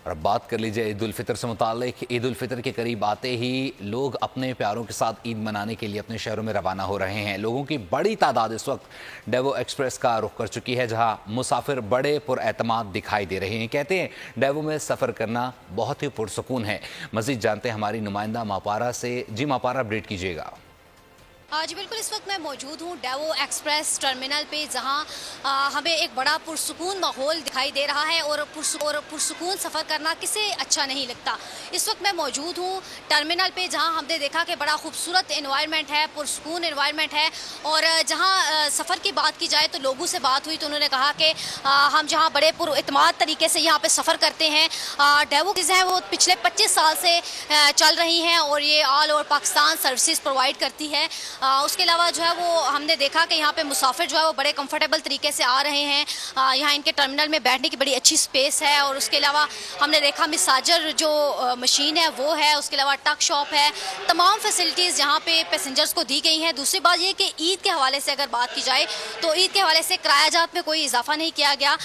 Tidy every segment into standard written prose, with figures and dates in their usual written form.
اور اب بات کر لیجیے عید الفطر سے متعلق۔ عید الفطر کے قریب آتے ہی لوگ اپنے پیاروں کے ساتھ عید منانے کے لیے اپنے شہروں میں روانہ ہو رہے ہیں۔ لوگوں کی بڑی تعداد اس وقت ڈیوو ایکسپریس کا رخ کر چکی ہے، جہاں مسافر بڑے پر اعتماد دکھائی دے رہے ہیں۔ کہتے ہیں ڈیوو میں سفر کرنا بہت ہی پرسکون ہے۔ مزید جانتے ہیں ہماری نمائندہ ماپارا سے۔ جی ماپارا، اپڈیٹ کیجیے گا۔ جی بالکل، اس وقت میں موجود ہوں ڈیوو ایکسپریس ٹرمینل پہ، جہاں ہمیں ایک بڑا پرسکون ماحول دکھائی دے رہا ہے اور پرسکون سفر کرنا کسے اچھا نہیں لگتا۔ اس وقت میں موجود ہوں ٹرمینل پہ، جہاں ہم نے دیکھا کہ بڑا خوبصورت انوائرمنٹ ہے، پرسکون انوائرمنٹ ہے، اور جہاں سفر کی بات کی جائے تو لوگوں سے بات ہوئی تو انہوں نے کہا کہ ہم جہاں بڑے پر اعتماد طریقے سے یہاں پہ سفر کرتے ہیں۔ ڈیوو ہیں وہ پچھلے 25 سال سے چل رہی ہیں اور یہ all over Pakistan services provide کرتی ہے۔ اس کے علاوہ جو ہے وہ ہم نے دیکھا کہ یہاں پہ مسافر جو ہے وہ بڑے کمفرٹیبل طریقے سے آ رہے ہیں۔ یہاں ان کے ٹرمینل میں بیٹھنے کی بڑی اچھی سپیس ہے، اور اس کے علاوہ ہم نے دیکھا مساجر جو مشین ہے وہ ہے، اس کے علاوہ ٹک شاپ ہے، تمام فیسلٹیز یہاں پہ پیسنجرز کو دی گئی ہیں۔ دوسری بات یہ کہ عید کے حوالے سے اگر بات کی جائے تو عید کے حوالے سے کرایہ جات میں کوئی اضافہ نہیں کیا گیا۔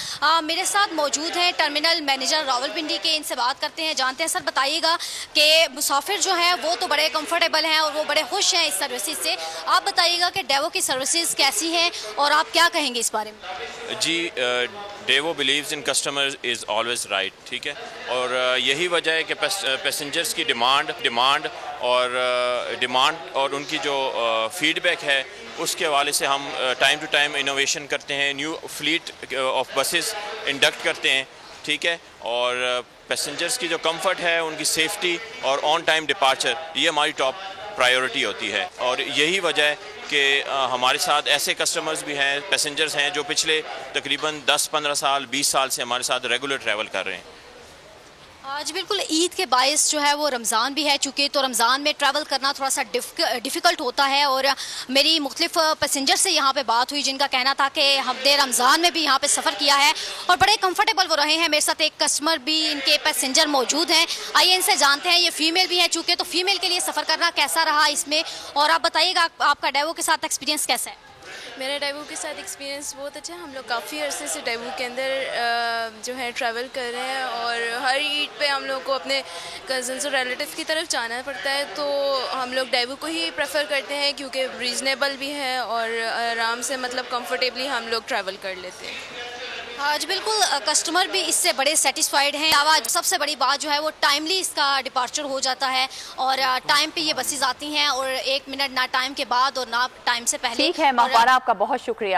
میرے ساتھ موجود ہیں ٹرمینل مینیجر راولپنڈی کے، ان سے بات کرتے ہیں، جانتے ہیں سر بتائیے گا کہ مسافر جو ہیں وہ تو بڑے کمفرٹیبل ہیں اور وہ بڑے خوش ہیں اس سروسز سے۔ آپ بتائیے گا کہ ڈیوو کی سروسز کیسی ہیں اور آپ کیا کہیں گے اس بارے میں؟ جی، Daewoo believes in customer is always right, ٹھیک ہے، اور یہی وجہ ہے کہ پیسنجرز کی ڈیمانڈ اور ان کی جو فیڈ بیک ہے اس کے حوالے سے ہم ٹائم ٹو ٹائم انوویشن کرتے ہیں، new flat of buses induct کرتے ہیں، ٹھیک ہے، اور پیسنجرز کی جو کمفرٹ ہے، ان کی سیفٹی اور آن ٹائم ڈپارچر، یہ ہماری ٹاپ پرائیورٹی ہوتی ہے۔ اور یہی وجہ ہے کہ ہمارے ساتھ ایسے کسٹمرز بھی ہیں، پیسنجرز ہیں جو پچھلے تقریباً 10-15 سال 20 سال سے ہمارے ساتھ ریگولر ٹریول کر رہے ہیں۔ جی بالکل، عید کے باعث جو ہے وہ رمضان بھی ہے، چونکہ تو رمضان میں ٹریول کرنا تھوڑا سا ڈیفیکلٹ ہوتا ہے، اور میری مختلف پیسنجر سے یہاں پہ بات ہوئی جن کا کہنا تھا کہ ہم نے رمضان میں بھی یہاں پہ سفر کیا ہے اور بڑے کمفرٹیبل وہ رہے ہیں۔ میرے ساتھ ایک کسٹمر بھی ان کے پیسنجر موجود ہیں، آئیے ان سے جانتے ہیں۔ یہ فیمیل بھی ہیں چونکہ، تو فیمیل کے لیے سفر کرنا کیسا رہا اس میں، اور آپ بتائیے گا آپ کا ڈیوو کے ساتھ ایکسپیرینس کیسا ہے؟ میرا ڈیوو کے ساتھ ایکسپیرینس بہت اچھا ہے۔ ہم لوگ کافی عرصے سے ڈیوو کے اندر جو ہے ٹریول کر رہے ہیں، اور ہر عید پہ ہم لوگ کو اپنے کزنس اور ریلیٹیو کی طرف جانا پڑتا ہے، تو ہم لوگ ڈیوو کو ہی پریفر کرتے ہیں کیونکہ ریزنیبل بھی ہے اور آرام سے مطلب کمفرٹیبلی ہم لوگ ٹریول کر لیتے ہیں۔ جی بالکل، کسٹمر بھی اس سے بڑے سیٹسفائیڈ ہیں۔ سب سے بڑی بات جو ہے وہ ٹائملی اس کا ڈپارچر ہو جاتا ہے، اور ٹائم پہ یہ بسیز آتی ہیں، اور 1 منٹ نہ ٹائم کے بعد اور نہ ٹائم سے پہلے۔ ٹھیک ہے ماپارا، آپ کا بہت شکریہ۔